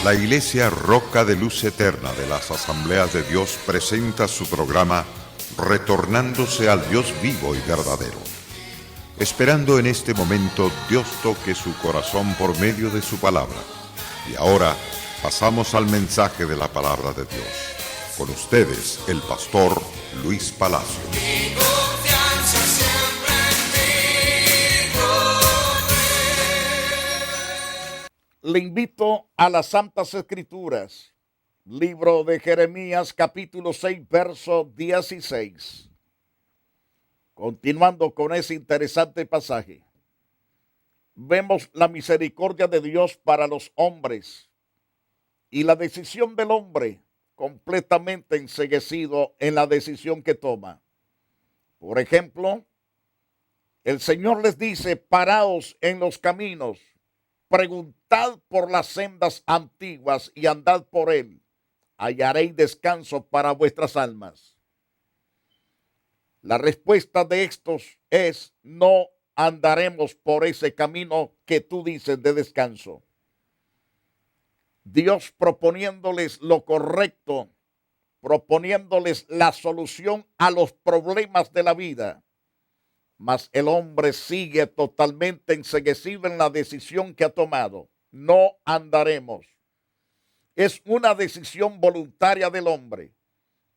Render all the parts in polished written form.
La Iglesia Roca de Luz Eterna de las Asambleas de Dios presenta su programa Retornándose al Dios vivo y verdadero. Esperando en este momento Dios toque su corazón por medio de su palabra. Y ahora pasamos al mensaje de la palabra de Dios. Con ustedes, el pastor Luis Palacio. Mi confianza siempre en ti. Le invito a las Santas Escrituras, libro de Jeremías, capítulo 6, verso 16. Continuando con ese interesante pasaje, vemos la misericordia de Dios para los hombres y la decisión del hombre completamente enceguecido en la decisión que toma. Por ejemplo, el Señor les dice: paraos en los caminos, preguntad por las sendas antiguas y andad por él, hallaréis descanso para vuestras almas. La respuesta de estos es: no andaremos por ese camino que tú dices de descanso. Dios proponiéndoles lo correcto, proponiéndoles la solución a los problemas de la vida. Mas el hombre sigue totalmente enceguecido en la decisión que ha tomado. No andaremos. Es una decisión voluntaria del hombre,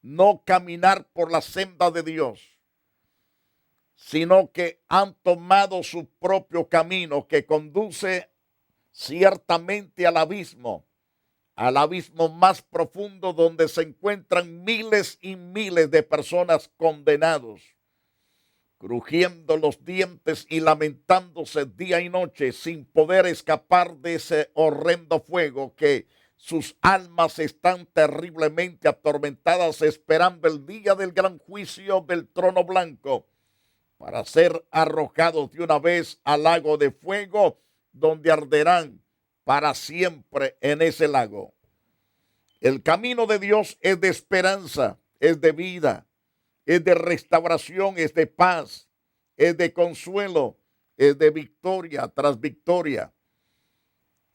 no caminar por la senda de Dios, sino que han tomado su propio camino que conduce ciertamente al abismo más profundo, donde se encuentran miles y miles de personas condenados, crujiendo los dientes y lamentándose día y noche sin poder escapar de ese horrendo fuego, que sus almas están terriblemente atormentadas esperando el día del gran juicio del trono blanco, para ser arrojados de una vez al lago de fuego, donde arderán para siempre en ese lago. El camino de Dios es de esperanza, es de vida, es de restauración, es de paz, es de consuelo, es de victoria tras victoria.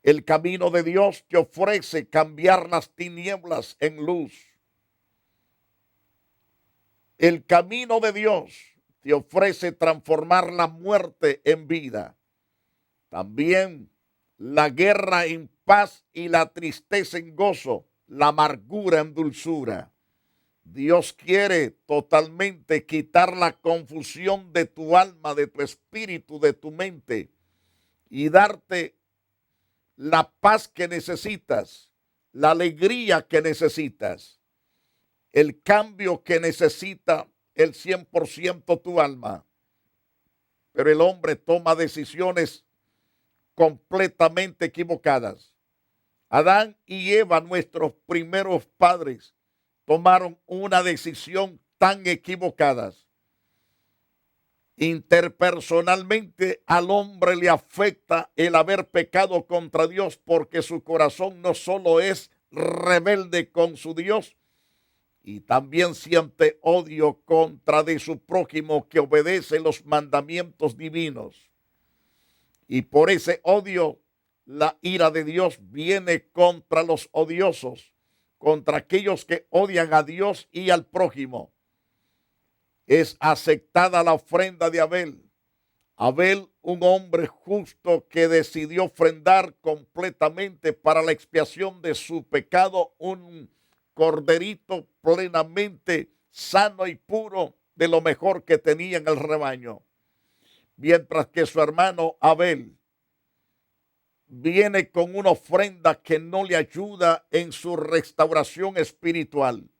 El camino de Dios te ofrece cambiar las tinieblas en luz. El camino de Dios te ofrece transformar la muerte en vida. También la guerra en paz y la tristeza en gozo, la amargura en dulzura. Dios quiere totalmente quitar la confusión de tu alma, de tu espíritu, de tu mente, y darte la paz que necesitas, la alegría que necesitas, el cambio que necesita el 100% tu alma. Pero el hombre toma decisiones completamente equivocadas. Adán y Eva, nuestros primeros padres, tomaron una decisión tan equivocada. Interpersonalmente al hombre le afecta el haber pecado contra Dios, porque su corazón no solo es rebelde con su Dios, y también siente odio contra de su prójimo que obedece los mandamientos divinos. Y por ese odio, la ira de Dios viene contra los odiosos, contra aquellos que odian a Dios y al prójimo. Es aceptada la ofrenda de Abel. Abel, un hombre justo que decidió ofrendar completamente para la expiación de su pecado un corderito plenamente sano y puro, de lo mejor que tenía en el rebaño. Mientras que su hermano Abel viene con una ofrenda que no le ayuda en su restauración espiritual.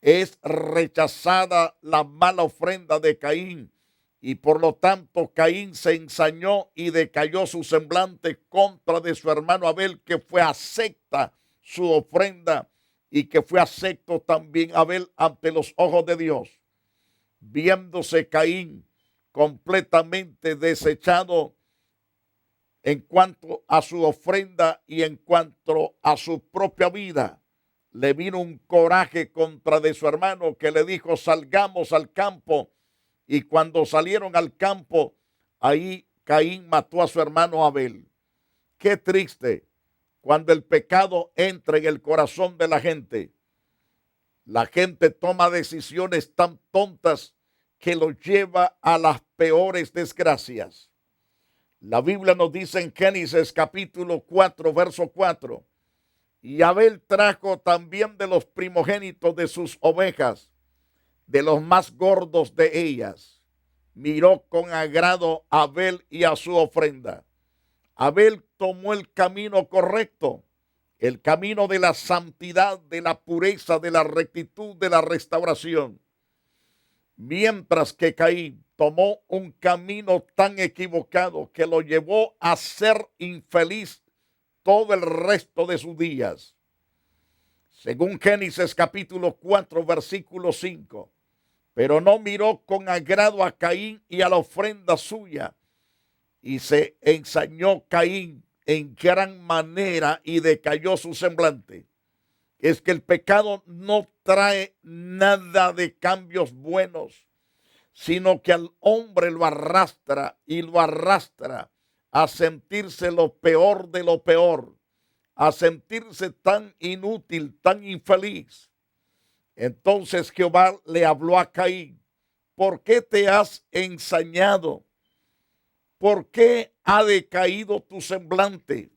Es rechazada la mala ofrenda de Caín, y por lo tanto Caín se ensañó y decayó su semblante contra de su hermano Abel, que fue acepta su ofrenda y que fue acepto también Abel ante los ojos de Dios. Viéndose Caín completamente desechado en cuanto a su ofrenda y en cuanto a su propia vida, le vino un coraje contra de su hermano, que le dijo: salgamos al campo. Y cuando salieron al campo, ahí Caín mató a su hermano Abel. Qué triste cuando el pecado entra en el corazón de la gente toma decisiones tan tontas que lo lleva a las peores desgracias. La Biblia nos dice en Génesis capítulo 4, verso 4, y Abel trajo también de los primogénitos de sus ovejas, de los más gordos de ellas. Miró con agrado a Abel y a su ofrenda. Abel tomó el camino correcto, el camino de la santidad, de la pureza, de la rectitud, de la restauración. Mientras que Caín tomó un camino tan equivocado que lo llevó a ser infeliz todo el resto de sus días. Según Génesis capítulo 4, versículo 5, pero no miró con agrado a Caín y a la ofrenda suya, y se ensañó Caín en gran manera y decayó su semblante. Es que el pecado no trae nada de cambios buenos, sino que al hombre lo arrastra y lo arrastra a sentirse lo peor de lo peor, a sentirse tan inútil, tan infeliz. Entonces Jehová le habló a Caín: ¿por qué te has ensañado? ¿Por qué ha decaído tu semblante?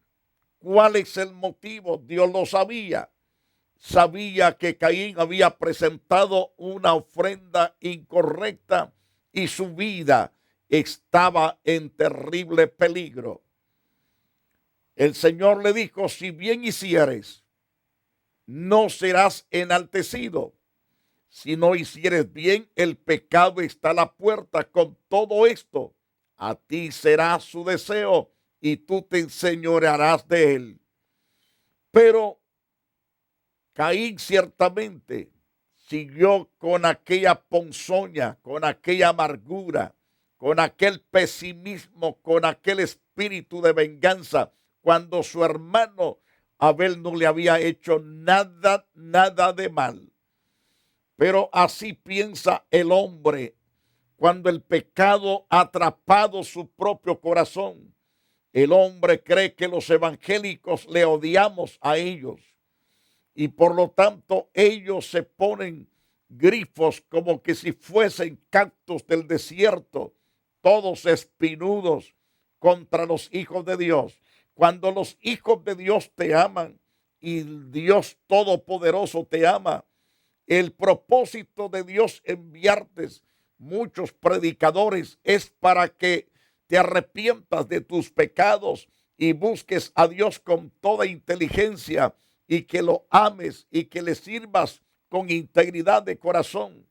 ¿Cuál es el motivo? Dios lo sabía. Sabía que Caín había presentado una ofrenda incorrecta y su vida estaba en terrible peligro. El Señor le dijo: si bien hicieres, no serás enaltecido. Si no hicieres bien, el pecado está a la puerta. Con todo esto, a ti será su deseo y tú te enseñorearás de él. Pero Caín ciertamente siguió con aquella ponzoña, con aquella amargura, con aquel pesimismo, con aquel espíritu de venganza, cuando su hermano Abel no le había hecho nada de mal. Pero así piensa el hombre cuando el pecado ha atrapado su propio corazón. El hombre cree que los evangélicos le odiamos a ellos y por lo tanto ellos se ponen grifos como que si fuesen cactus del desierto, todos espinudos contra los hijos de Dios. Cuando los hijos de Dios te aman y Dios Todopoderoso te ama, el propósito de Dios enviarte muchos predicadores es para que te arrepientas de tus pecados y busques a Dios con toda inteligencia y que lo ames y que le sirvas con integridad de corazón.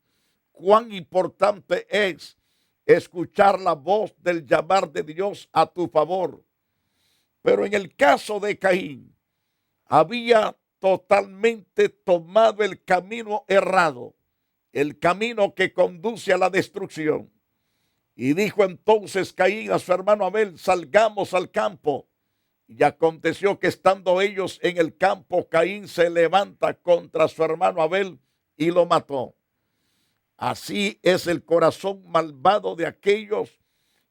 Cuán importante es escuchar la voz del llamar de Dios a tu favor. Pero en el caso de Caín, había totalmente tomado el camino errado, el camino que conduce a la destrucción. Y dijo entonces Caín a su hermano Abel: salgamos al campo. Y aconteció que estando ellos en el campo, Caín se levanta contra su hermano Abel y lo mató. Así es el corazón malvado de aquellos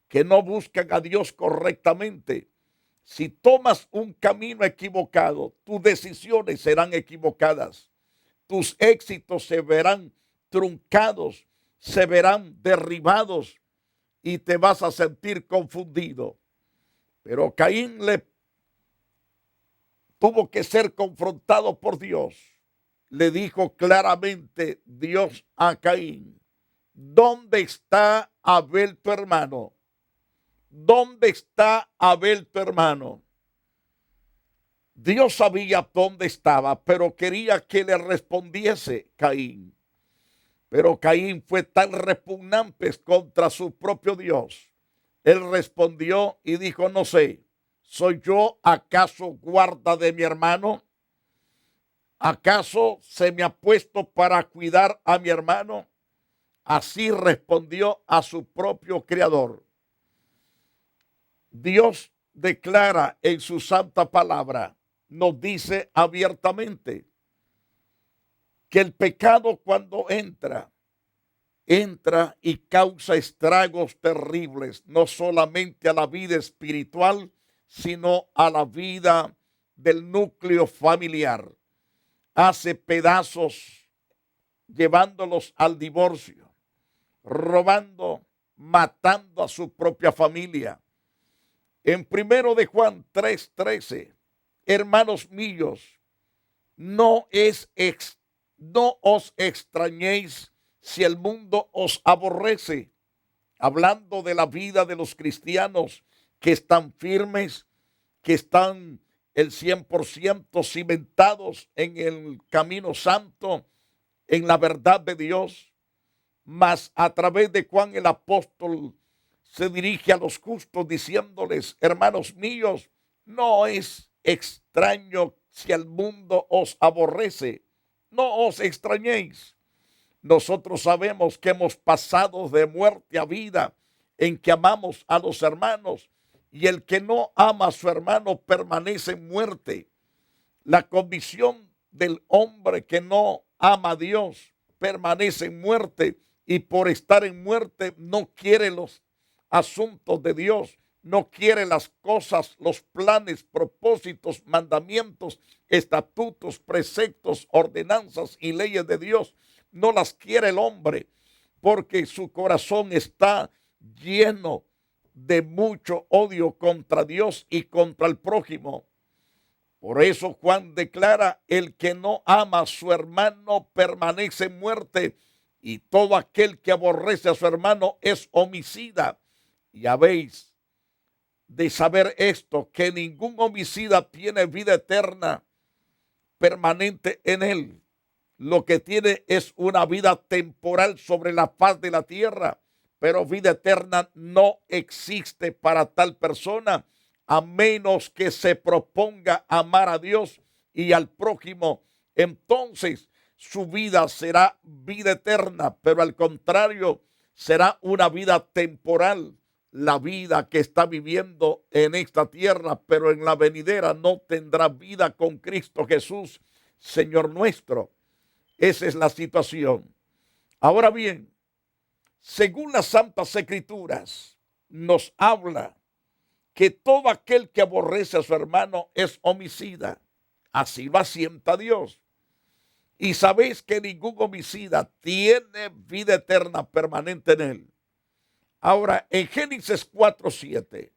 que no buscan a Dios correctamente. Si tomas un camino equivocado, tus decisiones serán equivocadas. Tus éxitos se verán truncados, se verán derribados y te vas a sentir confundido. Pero Caín tuvo que ser confrontado por Dios. Le dijo claramente Dios a Caín: ¿dónde está Abel tu hermano? ¿Dónde está Abel tu hermano? Dios sabía dónde estaba, pero quería que le respondiese Caín. Pero Caín fue tan repugnante contra su propio Dios. Él respondió y dijo: no sé, ¿soy yo acaso guarda de mi hermano? ¿Acaso se me ha puesto para cuidar a mi hermano? Así respondió a su propio Creador. Dios declara en su santa palabra, nos dice abiertamente que el pecado cuando entra y causa estragos terribles, no solamente a la vida espiritual, sino a la vida del núcleo familiar. Hace pedazos llevándolos al divorcio, robando, matando a su propia familia. En 1 de Juan 3:13, hermanos míos, no os extrañéis si el mundo os aborrece. Hablando de la vida de los cristianos que están firmes, que están el 100% cimentados en el camino santo, en la verdad de Dios. Mas a través de Juan el apóstol se dirige a los justos diciéndoles, hermanos míos, no es extraño si el mundo os aborrece, no os extrañéis. Nosotros sabemos que hemos pasado de muerte a vida, en que amamos a los hermanos, y el que no ama a su hermano permanece en muerte. La condición del hombre que no ama a Dios permanece en muerte, y por estar en muerte no quiere los asuntos de Dios, no quiere las cosas, los planes, propósitos, mandamientos, estatutos, preceptos, ordenanzas y leyes de Dios. No las quiere el hombre, porque su corazón está lleno de mucho odio contra Dios y contra el prójimo. Por eso Juan declara, el que no ama a su hermano permanece en muerte, y todo aquel que aborrece a su hermano es homicida. Y habéis de saber esto, que ningún homicida tiene vida eterna permanente en él. Lo que tiene es una vida temporal sobre la faz de la tierra, pero vida eterna no existe para tal persona, a menos que se proponga amar a Dios y al prójimo. Entonces su vida será vida eterna, pero al contrario será una vida temporal. La vida que está viviendo en esta tierra, pero en la venidera no tendrá vida con Cristo Jesús, Señor nuestro. Esa es la situación. Ahora bien, según las Santas Escrituras, nos habla que todo aquel que aborrece a su hermano es homicida. Así lo asienta Dios. Y sabéis que ningún homicida tiene vida eterna permanente en él. Ahora, en Génesis 4:7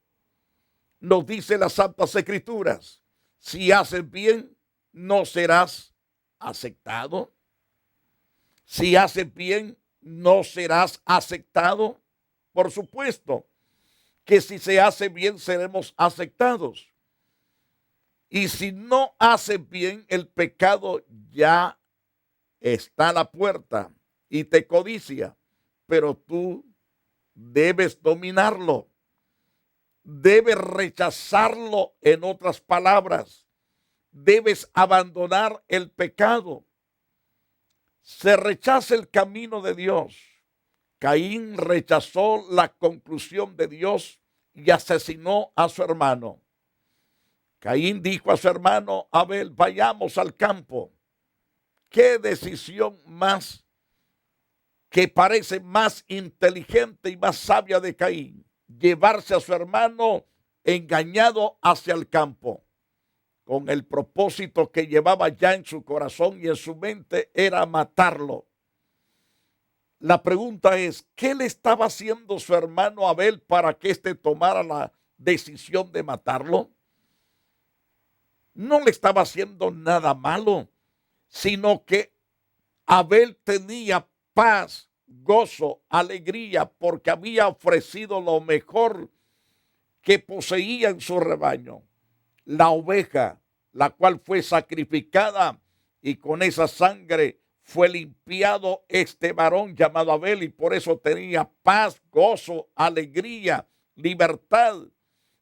nos dice las Santas Escrituras, si haces bien, no serás aceptado. Si haces bien, no serás aceptado. Por supuesto que si se hace bien, seremos aceptados. Y si no haces bien, el pecado ya está a la puerta y te codicia, pero tú debes dominarlo, debes rechazarlo. En otras palabras, debes abandonar el pecado. Se rechaza el camino de Dios. Caín rechazó la conclusión de Dios y asesinó a su hermano. Caín dijo a su hermano Abel, vayamos al campo. ¿Qué decisión más que parece más inteligente y más sabia de Caín? Llevarse a su hermano engañado hacia el campo, con el propósito que llevaba ya en su corazón y en su mente era matarlo. La pregunta es, ¿qué le estaba haciendo su hermano Abel para que éste tomara la decisión de matarlo? No le estaba haciendo nada malo, sino que Abel tenía paz, gozo, alegría, porque había ofrecido lo mejor que poseía en su rebaño, la oveja, la cual fue sacrificada, y con esa sangre fue limpiado este varón llamado Abel, y por eso tenía paz, gozo, alegría, libertad.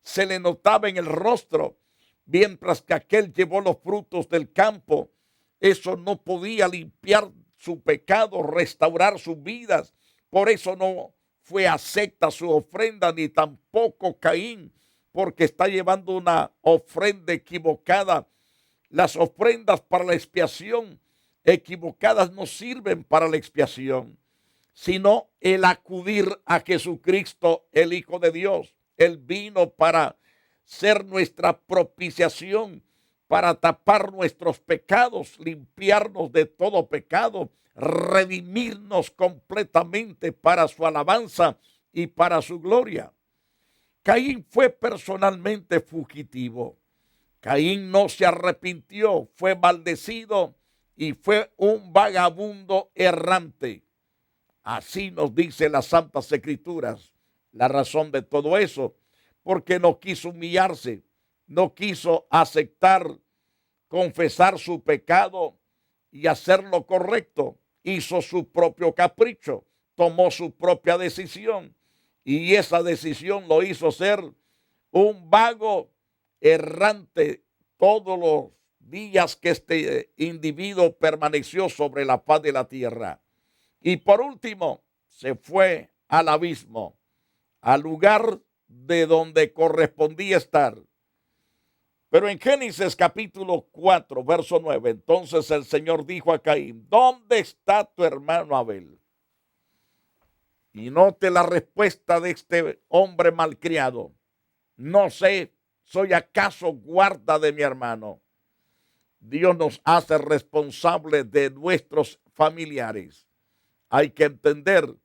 Se le notaba en el rostro, mientras que aquel llevó los frutos del campo. Eso no podía limpiar su pecado, restaurar sus vidas. Por eso no fue acepta su ofrenda, ni tampoco Caín, porque está llevando una ofrenda equivocada. Las ofrendas para la expiación equivocadas no sirven para la expiación, sino el acudir a Jesucristo, el Hijo de Dios. Él vino para ser nuestra propiciación, para tapar nuestros pecados, limpiarnos de todo pecado, redimirnos completamente para su alabanza y para su gloria. Caín fue personalmente fugitivo. Caín no se arrepintió, fue maldecido y fue un vagabundo errante. Así nos dice las Santas Escrituras. La razón de todo eso, porque no quiso humillarse, no quiso aceptar, confesar su pecado y hacer lo correcto. Hizo su propio capricho, tomó su propia decisión y esa decisión lo hizo ser un vago errante todos los días que este individuo permaneció sobre la faz de la tierra. Y por último, se fue al abismo, al lugar de donde correspondía estar. Pero en Génesis capítulo 4, verso 9, entonces el Señor dijo a Caín, ¿dónde está tu hermano Abel? Y note la respuesta de este hombre malcriado. No sé, ¿soy acaso guarda de mi hermano? Dios nos hace responsables de nuestros familiares. Hay que entender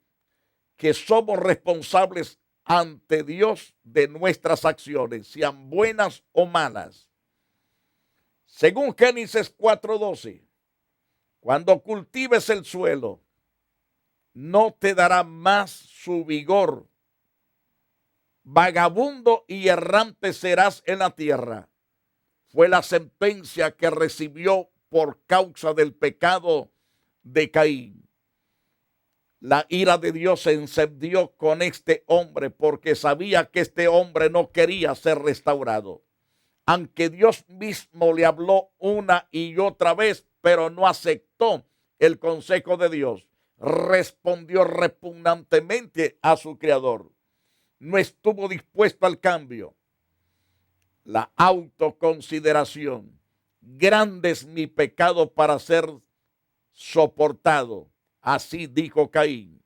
que somos responsables ante Dios de nuestras acciones, sean buenas o malas. Según Génesis 4:12, cuando cultives el suelo, no te dará más su vigor. Vagabundo y errante serás en la tierra. Fue la sentencia que recibió por causa del pecado de Caín. La ira de Dios se encendió con este hombre porque sabía que este hombre no quería ser restaurado. Aunque Dios mismo le habló una y otra vez, pero no aceptó el consejo de Dios. Respondió repugnantemente a su creador. No estuvo dispuesto al cambio. La autoconsideración. Grande es mi pecado para ser soportado. Así dijo Caín.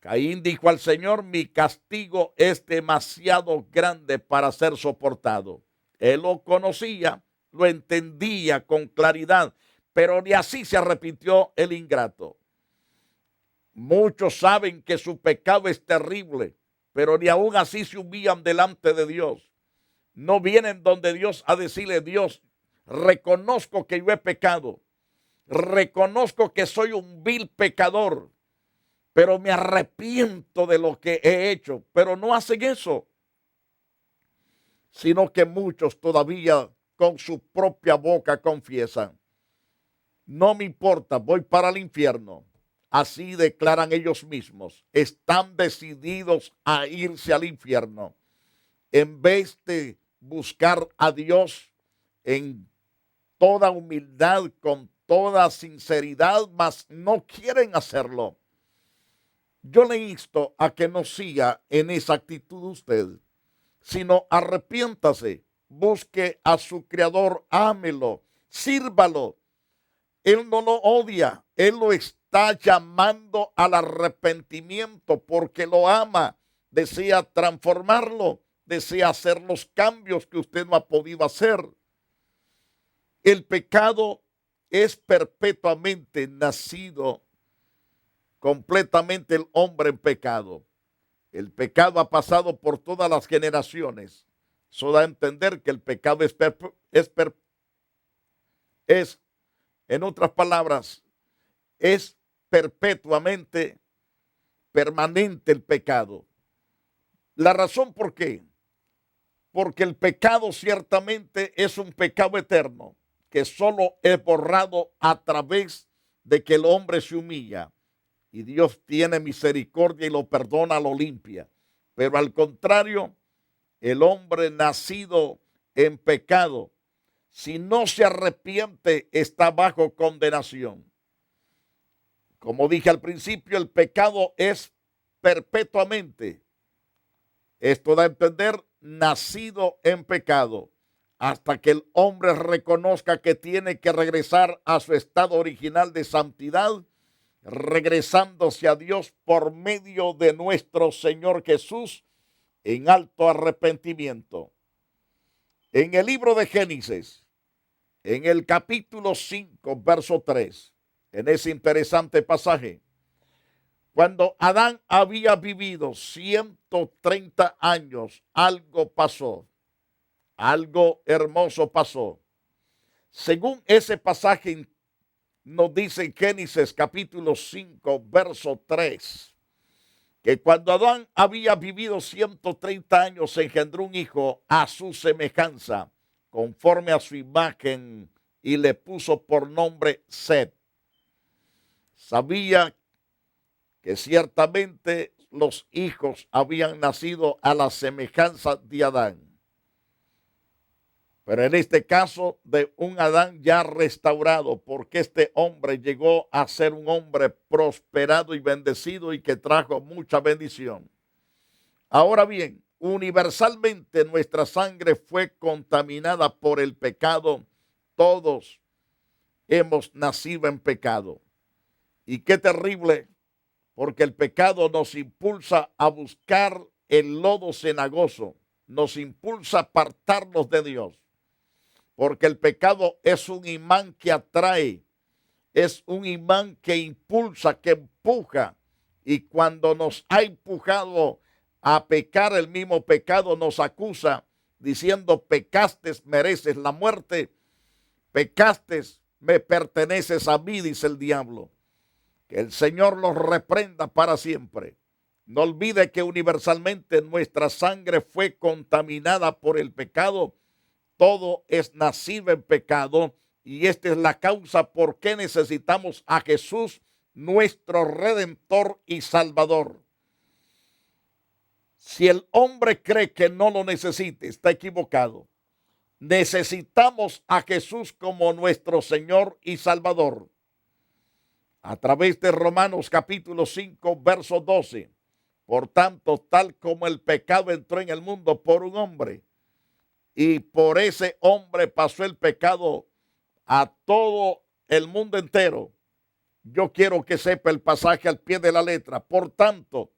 Caín dijo al Señor, mi castigo es demasiado grande para ser soportado. Él lo conocía, lo entendía con claridad, pero ni así se arrepintió el ingrato. Muchos saben que su pecado es terrible, pero ni aún así se humillan delante de Dios. No vienen donde Dios a decirle, Dios, reconozco que yo he pecado. Reconozco que soy un vil pecador, pero me arrepiento de lo que he hecho. Pero no hacen eso, sino que muchos todavía con su propia boca confiesan, no me importa, voy para el infierno. Así declaran ellos mismos, están decididos a irse al infierno. En vez de buscar a Dios en toda humildad, con toda sinceridad, mas no quieren hacerlo. Yo le insto a que no siga en esa actitud usted, sino arrepiéntase, busque a su Creador, ámelo, sírvalo. Él no lo odia, Él lo está llamando al arrepentimiento porque lo ama, desea transformarlo, desea hacer los cambios que usted no ha podido hacer. El pecado es perpetuamente nacido completamente el hombre en pecado. El pecado ha pasado por todas las generaciones. Eso da a entender que el pecado es, en otras palabras, es perpetuamente permanente el pecado. La razón por qué, porque el pecado ciertamente es un pecado eterno que solo es borrado a través de que el hombre se humilla. Y Dios tiene misericordia y lo perdona, lo limpia. Pero al contrario, el hombre nacido en pecado, si no se arrepiente, está bajo condenación. Como dije al principio, el pecado es perpetuamente. Esto da a entender, nacido en pecado, hasta que el hombre reconozca que tiene que regresar a su estado original de santidad, regresándose a Dios por medio de nuestro Señor Jesús en alto arrepentimiento. En el libro de Génesis, en el capítulo 5, verso 3, en ese interesante pasaje, cuando Adán había vivido 130 años, algo pasó, algo hermoso pasó. Según ese pasaje nos dice en Génesis capítulo 5, verso 3, que cuando Adán había vivido 130 años, engendró un hijo a su semejanza, conforme a su imagen, y le puso por nombre Set. Sabía que ciertamente los hijos habían nacido a la semejanza de Adán, pero en este caso de un Adán ya restaurado, porque este hombre llegó a ser un hombre prosperado y bendecido y que trajo mucha bendición. Ahora bien, universalmente nuestra sangre fue contaminada por el pecado. Todos hemos nacido en pecado. Y qué terrible, porque el pecado nos impulsa a buscar el lodo cenagoso, nos impulsa a apartarnos de Dios. Porque el pecado es un imán que atrae, es un imán que impulsa, que empuja. Y cuando nos ha empujado a pecar, el mismo pecado nos acusa diciendo: pecaste, mereces la muerte, pecaste, me perteneces a mí, dice el diablo. Que el Señor los reprenda para siempre. No olvide que universalmente nuestra sangre fue contaminada por el pecado. Todo es nacido en pecado, y esta es la causa por qué necesitamos a Jesús, nuestro Redentor y Salvador. Si el hombre cree que no lo necesita, está equivocado. Necesitamos a Jesús como nuestro Señor y Salvador. A través de Romanos capítulo 5, verso 12. Por tanto, tal como el pecado entró en el mundo por un hombre, y por ese hombre pasó el pecado a todo el mundo entero. Yo quiero que sepa el pasaje al pie de la letra. Por tanto,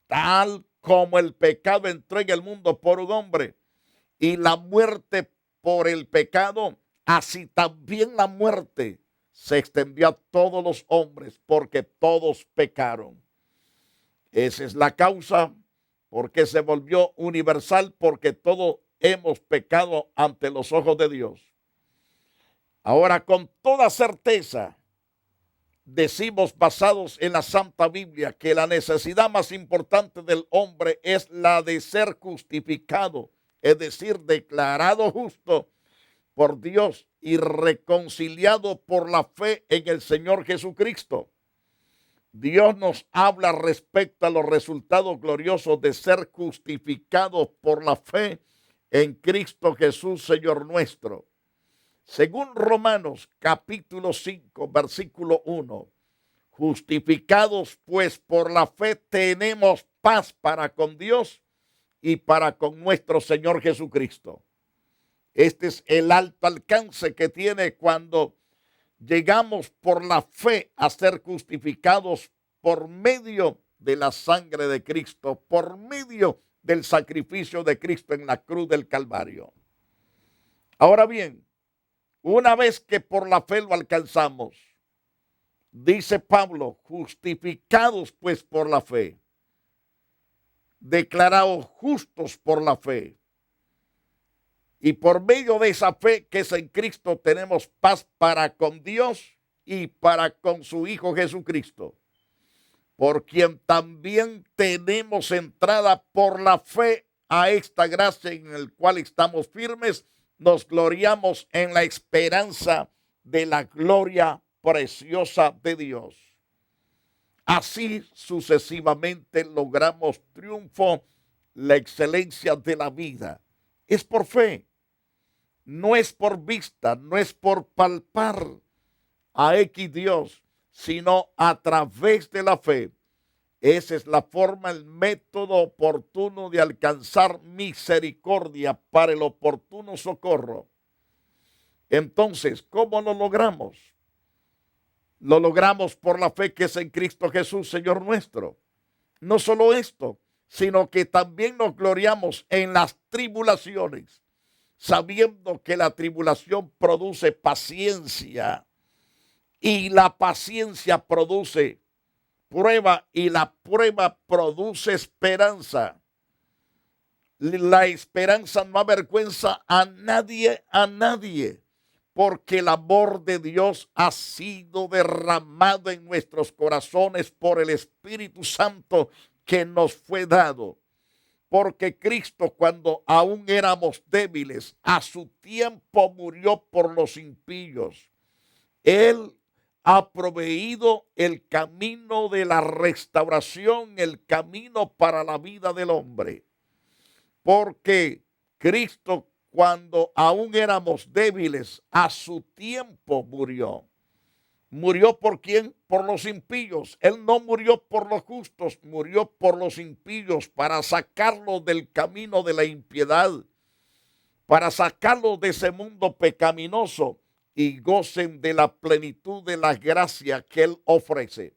tal como el pecado entró en el mundo por un hombre, y la muerte por el pecado, así también la muerte se extendió a todos los hombres, porque todos pecaron. Esa es la causa porque se volvió universal, porque todos hemos pecado ante los ojos de Dios. Ahora, con toda certeza, decimos, basados en la Santa Biblia, que la necesidad más importante del hombre es la de ser justificado, es decir, declarado justo por Dios y reconciliado por la fe en el Señor Jesucristo. Dios nos habla respecto a los resultados gloriosos de ser justificados por la fe en Cristo Jesús, Señor nuestro. Según Romanos capítulo 5, versículo 1, justificados pues por la fe tenemos paz para con Dios y para con nuestro Señor Jesucristo. Este es el alto alcance que tiene cuando llegamos por la fe a ser justificados por medio de la sangre de Cristo, por medio del sacrificio de Cristo en la cruz del Calvario. Ahora bien, una vez que por la fe lo alcanzamos, dice Pablo, justificados pues por la fe, declarados justos por la fe, y por medio de esa fe que es en Cristo tenemos paz para con Dios y para con su Hijo Jesucristo, por quien también tenemos entrada por la fe a esta gracia en el cual estamos firmes, nos gloriamos en la esperanza de la gloria preciosa de Dios. Así sucesivamente logramos triunfo, la excelencia de la vida. Es por fe, no es por vista, no es por palpar a X Dios, sino a través de la fe. Esa es la forma, el método oportuno de alcanzar misericordia para el oportuno socorro. Entonces, ¿cómo lo logramos? Lo logramos por la fe que es en Cristo Jesús, Señor nuestro. No solo esto, sino que también nos gloriamos en las tribulaciones, sabiendo que la tribulación produce paciencia y la paciencia produce prueba y la prueba produce esperanza. La esperanza no avergüenza a nadie, porque el amor de Dios ha sido derramado en nuestros corazones por el Espíritu Santo que nos fue dado. Porque Cristo, cuando aún éramos débiles, a su tiempo murió por los impíos. Él ha proveído el camino de la restauración, el camino para la vida del hombre. Porque Cristo, cuando aún éramos débiles, a su tiempo murió. ¿Murió por quién? Por los impíos. Él no murió por los justos, murió por los impíos para sacarlos del camino de la impiedad, para sacarlos de ese mundo pecaminoso y gocen de la plenitud de la gracia que Él ofrece.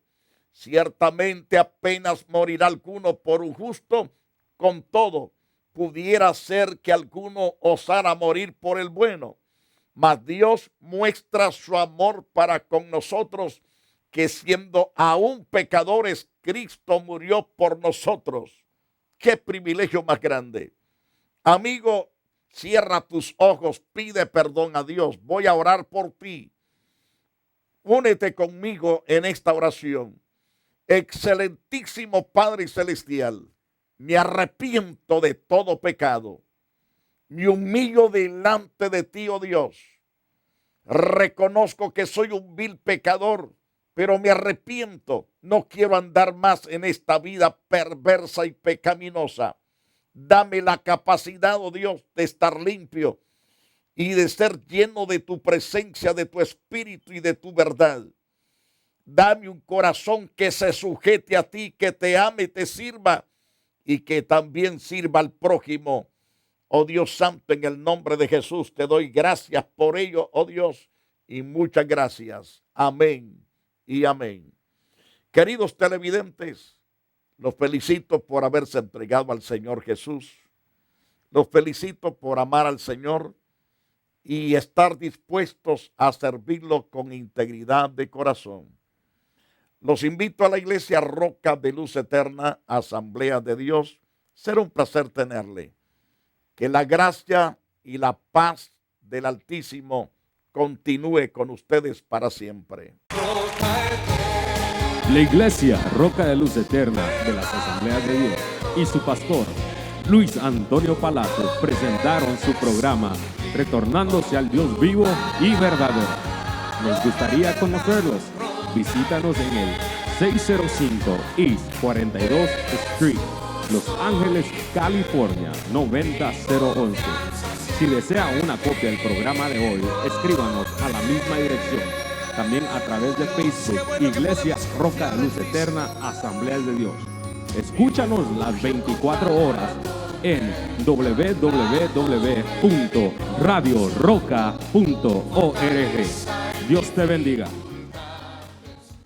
Ciertamente apenas morirá alguno por un justo, con todo pudiera ser que alguno osara morir por el bueno. Mas Dios muestra su amor para con nosotros, que siendo aún pecadores, Cristo murió por nosotros. ¡Qué privilegio más grande! Amigo, cierra tus ojos, pide perdón a Dios. Voy a orar por ti. Únete conmigo en esta oración. Excelentísimo Padre Celestial, me arrepiento de todo pecado. Me humillo delante de ti, oh Dios. Reconozco que soy un vil pecador, pero me arrepiento. No quiero andar más en esta vida perversa y pecaminosa. Dame la capacidad, oh Dios, de estar limpio y de ser lleno de tu presencia, de tu espíritu y de tu verdad. Dame un corazón que se sujete a ti, que te ame, te sirva y que también sirva al prójimo. Oh Dios Santo, en el nombre de Jesús te doy gracias por ello, oh Dios, y muchas gracias. Amén y amén. Queridos televidentes, los felicito por haberse entregado al Señor Jesús. Los felicito por amar al Señor y estar dispuestos a servirlo con integridad de corazón. Los invito a la iglesia Roca de Luz Eterna, Asamblea de Dios. Será un placer tenerle. Que la gracia y la paz del Altísimo continúe con ustedes para siempre. La iglesia Roca de Luz Eterna de las Asambleas de Dios y su pastor Luis Antonio Palacio presentaron su programa Retornándose al Dios vivo y verdadero. Nos gustaría conocerlos. Visítanos en el 605 East 42 Street, Los Ángeles, California 90011. Si desea una copia del programa de hoy, escríbanos a la misma dirección. También a través de Facebook, Iglesia Roca de Luz Eterna, Asambleas de Dios. Escúchanos las 24 horas en www.radioroca.org. Dios te bendiga.